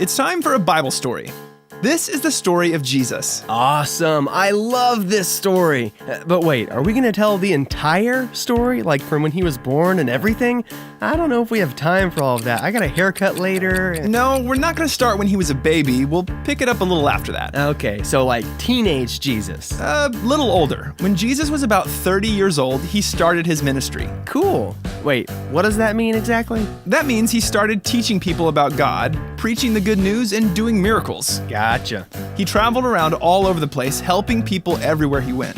it's time for a Bible story. This is the story of Jesus. Awesome. I love this story. But wait, are we going to tell the entire story? Like from when he was born and everything? I don't know if we have time for all of that. I got a haircut later. No, we're not going to start when he was a baby. We'll pick it up a little after that. Okay, so like teenage Jesus. A little older. When Jesus was about 30 years old, he started his ministry. Cool. Wait, what does that mean exactly? That means he started teaching people about God, preaching the good news, and doing miracles. Gotcha. He traveled around all over the place, helping people everywhere he went.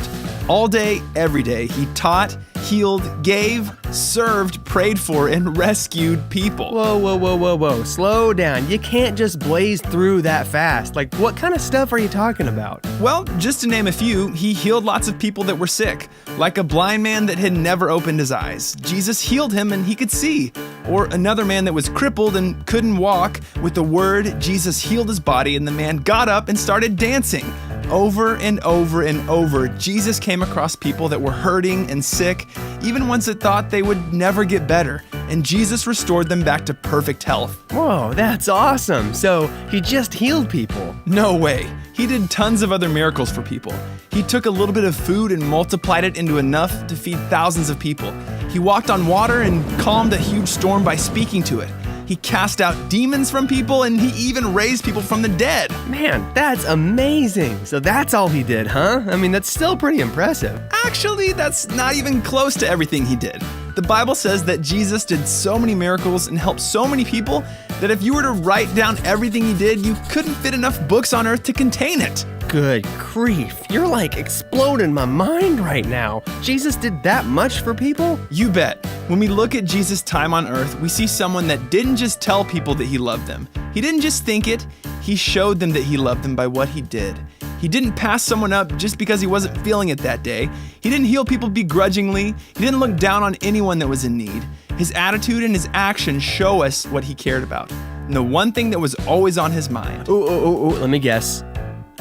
All day, every day, he taught, healed, gave, served, prayed for, and rescued people. Whoa. Slow down. You can't just blaze through that fast. Like, what kind of stuff are you talking about? Well, just to name a few, he healed lots of people that were sick, like a blind man that had never opened his eyes. Jesus healed him and he could see. Or another man that was crippled and couldn't walk. With the word, Jesus healed his body and the man got up and started dancing. Over and over and over, Jesus came across people that were hurting and sick, even ones that thought they would never get better, and Jesus restored them back to perfect health. Whoa, that's awesome. So he just healed people. No way. He did tons of other miracles for people. He took a little bit of food and multiplied it into enough to feed thousands of people. He walked on water and calmed a huge storm by speaking to it. He cast out demons from people, and he even raised people from the dead. Man, that's amazing. So that's all he did, huh? I mean, that's still pretty impressive. Actually, that's not even close to everything he did. The Bible says that Jesus did so many miracles and helped so many people that if you were to write down everything he did, you couldn't fit enough books on earth to contain it. Good grief. You're like exploding my mind right now. Jesus did that much for people? You bet. When we look at Jesus' time on earth, we see someone that didn't just tell people that he loved them. He didn't just think it, he showed them that he loved them by what he did. He didn't pass someone up just because he wasn't feeling it that day. He didn't heal people begrudgingly. He didn't look down on anyone that was in need. His attitude and his actions show us what he cared about. And the one thing that was always on his mind. Let me guess.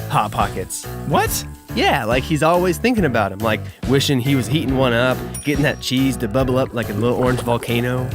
Hot Pockets. What? Yeah, like he's always thinking about them, like wishing he was heating one up, getting that cheese to bubble up like a little orange volcano.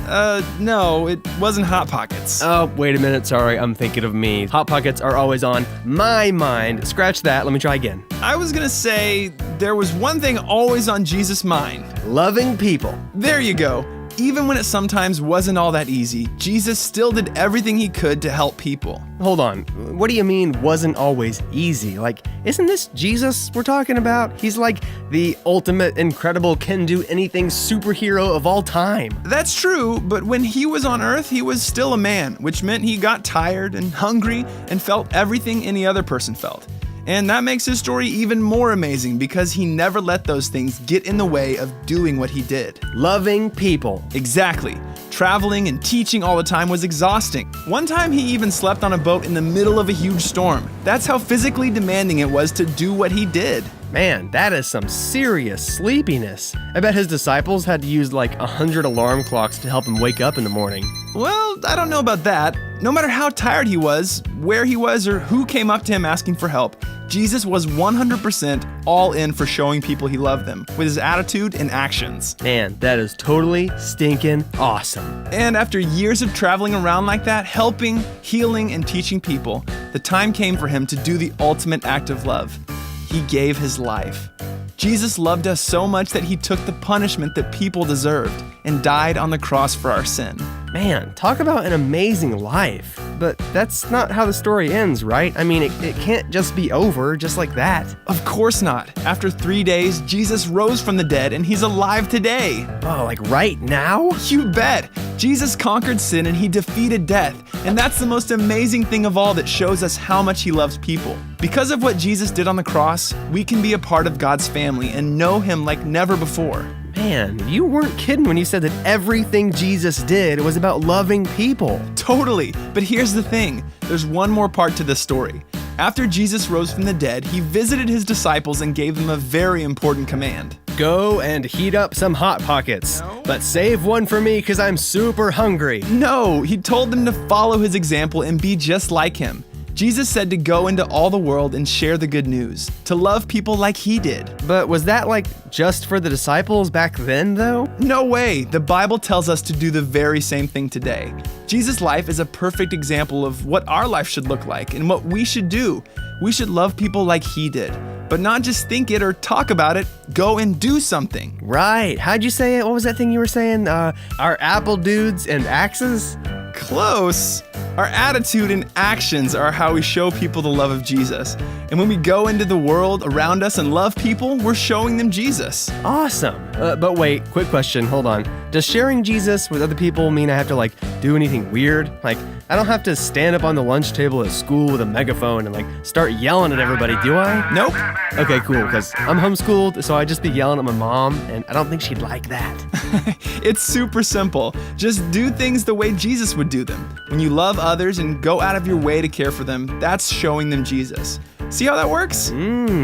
No, it wasn't Hot Pockets. Oh, wait a minute, sorry, I'm thinking of me. Hot Pockets are always on my mind. Scratch that, let me try again. I was gonna say there was one thing always on Jesus' mind. Loving people. There you go. Even when it sometimes wasn't all that easy, Jesus still did everything he could to help people. Hold on, what do you mean wasn't always easy? Like, isn't this Jesus we're talking about? He's like the ultimate incredible can-do-anything superhero of all time. That's true, but when he was on earth, he was still a man, which meant he got tired and hungry and felt everything any other person felt. And that makes his story even more amazing because he never let those things get in the way of doing what he did. Loving people. Exactly. Traveling and teaching all the time was exhausting. One time he even slept on a boat in the middle of a huge storm. That's how physically demanding it was to do what he did. Man, that is some serious sleepiness. I bet his disciples had to use like 100 alarm clocks to help him wake up in the morning. Well, I don't know about that. No matter how tired he was, where he was, or who came up to him asking for help, Jesus was 100% all in for showing people he loved them with his attitude and actions. Man, that is totally stinking awesome. And after years of traveling around like that, helping, healing, and teaching people, the time came for him to do the ultimate act of love. He gave his life. Jesus loved us so much that he took the punishment that people deserved and died on the cross for our sin. Man, talk about an amazing life. But that's not how the story ends, right? I mean, it can't just be over just like that. Of course not. After 3 days, Jesus rose from the dead and he's alive today. Oh, like right now? You bet. Jesus conquered sin and he defeated death. And that's the most amazing thing of all that shows us how much he loves people. Because of what Jesus did on the cross, we can be a part of God's family and know him like never before. Man, you weren't kidding when you said that everything Jesus did was about loving people. Totally. But here's the thing. There's one more part to this story. After Jesus rose from the dead, he visited his disciples and gave them a very important command. Go and heat up some Hot Pockets, but save one for me because I'm super hungry. No, he told them to follow his example and be just like him. Jesus said to go into all the world and share the good news, to love people like he did. But was that like just for the disciples back then, though? No way. The Bible tells us to do the very same thing today. Jesus' life is a perfect example of what our life should look like and what we should do. We should love people like he did, but not just think it or talk about it. Go and do something. Right. How'd you say it? What was that thing you were saying? Our apple dudes and axes? Close. Our attitude and actions are how we show people the love of Jesus. And when we go into the world around us and love people, we're showing them Jesus. Awesome. But wait, quick question. Hold on. Does sharing Jesus with other people mean I have to do anything weird? I don't have to stand up on the lunch table at school with a megaphone and start yelling at everybody, do I? Nope. Okay, cool, because I'm homeschooled, so I just be yelling at my mom, and I don't think she'd like that. It's super simple. Just do things the way Jesus would do them. When you love others and go out of your way to care for them, that's showing them Jesus. See how that works?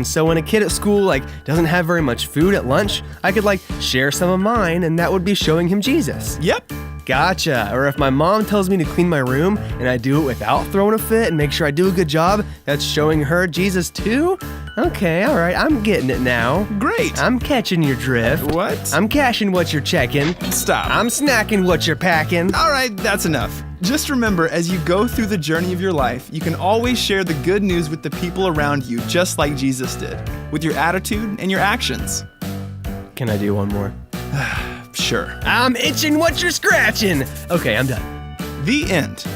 So when a kid at school doesn't have very much food at lunch, I could share some of mine, and that would be showing him Jesus. Yep. Gotcha. Or if my mom tells me to clean my room and I do it without throwing a fit and make sure I do a good job, that's showing her Jesus too? Okay, all right, I'm getting it now. Great. I'm catching your drift. What? I'm cashing what you're checking. Stop. I'm snacking what you're packing. All right, that's enough. Just remember, as you go through the journey of your life, you can always share the good news with the people around you, just like Jesus did, with your attitude and your actions. Can I do one more? Sure. I'm itching what you're scratching. Okay, I'm done. The end.